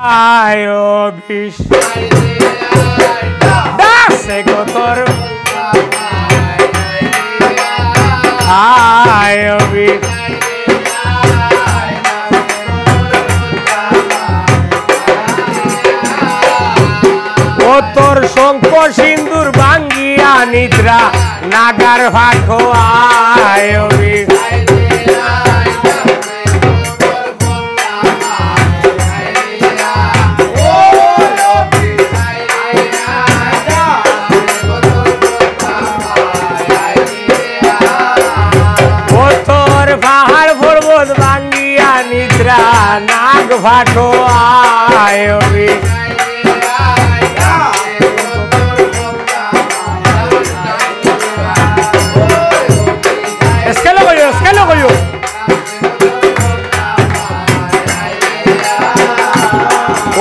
আয়ো বিষ দাসে গোতর আয়ো বিষ ও তোর শঙ্খ সিন্দুর ভাঙ্গিয়া নিদ্রা নাগার ভাখো আয়ো বিষ নিদ্রা নাগ ভাটো আয়ো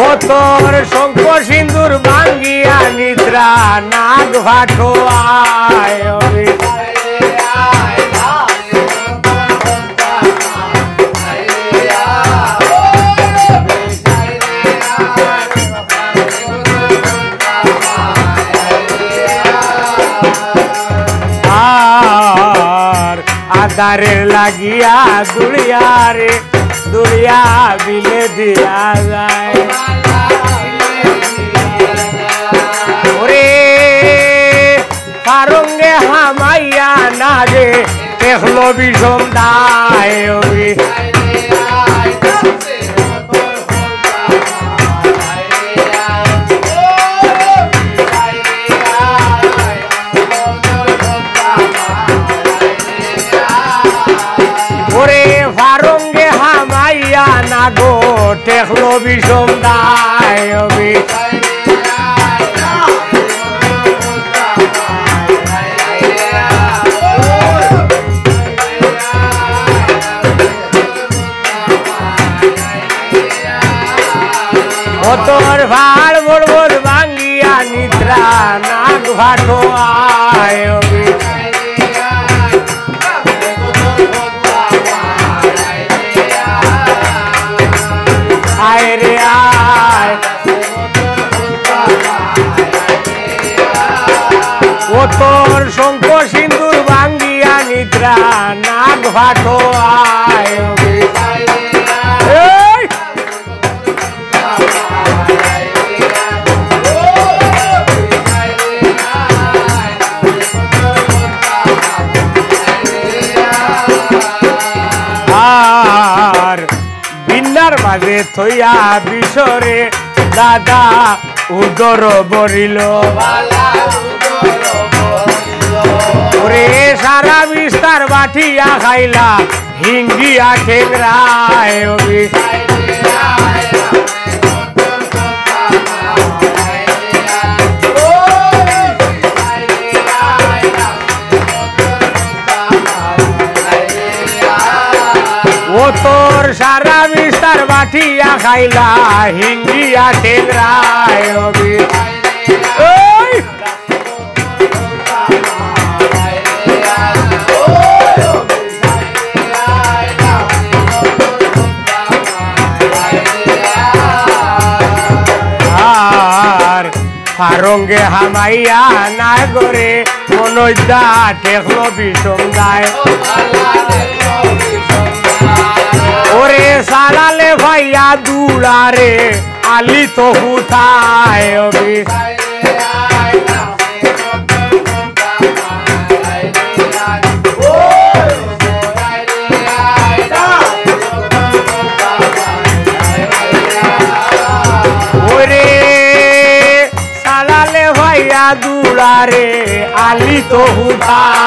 ও তোর শঙ্খ সিন্দুর ভাঙ্গিয়া নিদ্রা নাগ ভাটো আয়ো আদারের লাগিয়া দুলিয়া রে দুলিয়া বিলে দিয়া যায় ওরে পারঙ্গে হামাইয়া না রে দেখলো বিষম দায় গো টেকলো বিষম দায় ও তোর ভাড় বড় ভাঙ্গিয়া নিদ্রা নাগ ভাটো আয় আয় রে আয় ও তোর শঙ্খ সিন্দুর ভাঙ্গিয়া নিদ্রা নাগ ভাটো আয় মাঝে থইয়া বিশরে দাদা উদর বরিল ওরে সারা বিস্তার বাটিয়া খাইলা হিঙ্গিয়া ঠেংরায় ও তোর সারা বিস্তার বাটিয়া খাইলা হিঙ্গিয়া ঠেংরায় আর পারঙ্গে হামাইয়া না করে মনোজা ঠেকলো বিষম গায় ওরে সালালে ভাইয়া দুলারে আলি তো হুথায় ওরে সালালে ভাইয়া দুলারে আলি তো হুথায়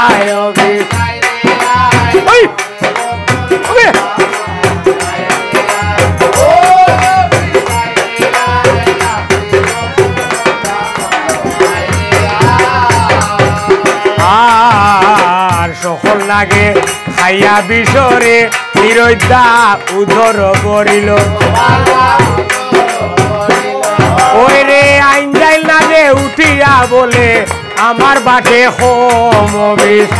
সকল লাগে খাইয়া বিশরে নিরৈদা উদর করিল ওই রে আইন যাইল না যে উঠিয়া বলে আমার বাটে হোম বিষ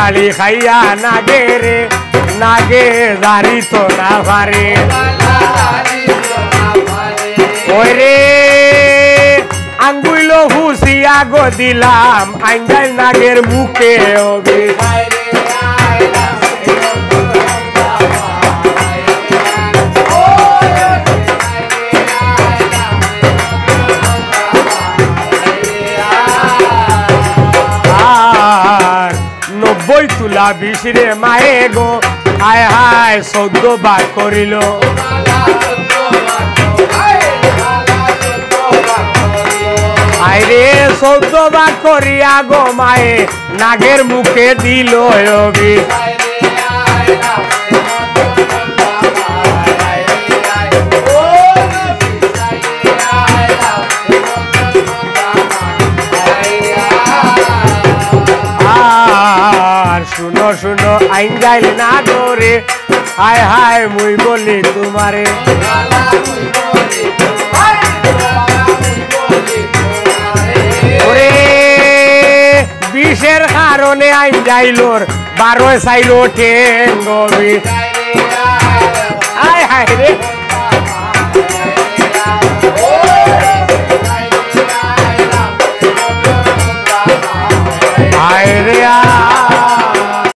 গালি খাইয়া নাগে রে নাগে দাড়ি তো না পারে ওই রে আঙ্গুইল হুসিয়া গো দিলাম আইঙ্গাই নাগের মুখে অবি বই তুলা বিশরে মায়ে গো হায় হায় 14 বার করিল আইরে 14 বার করিয়া গো মায়ে নাগের মুখে দিল অবি শুনো শুনো আইন যাইল না ধরে হায় হায় মুই বলি তোমারে ওরে বিষের কারণে আইন যাইলোর 12 চাইলো ঠেঙ্গবি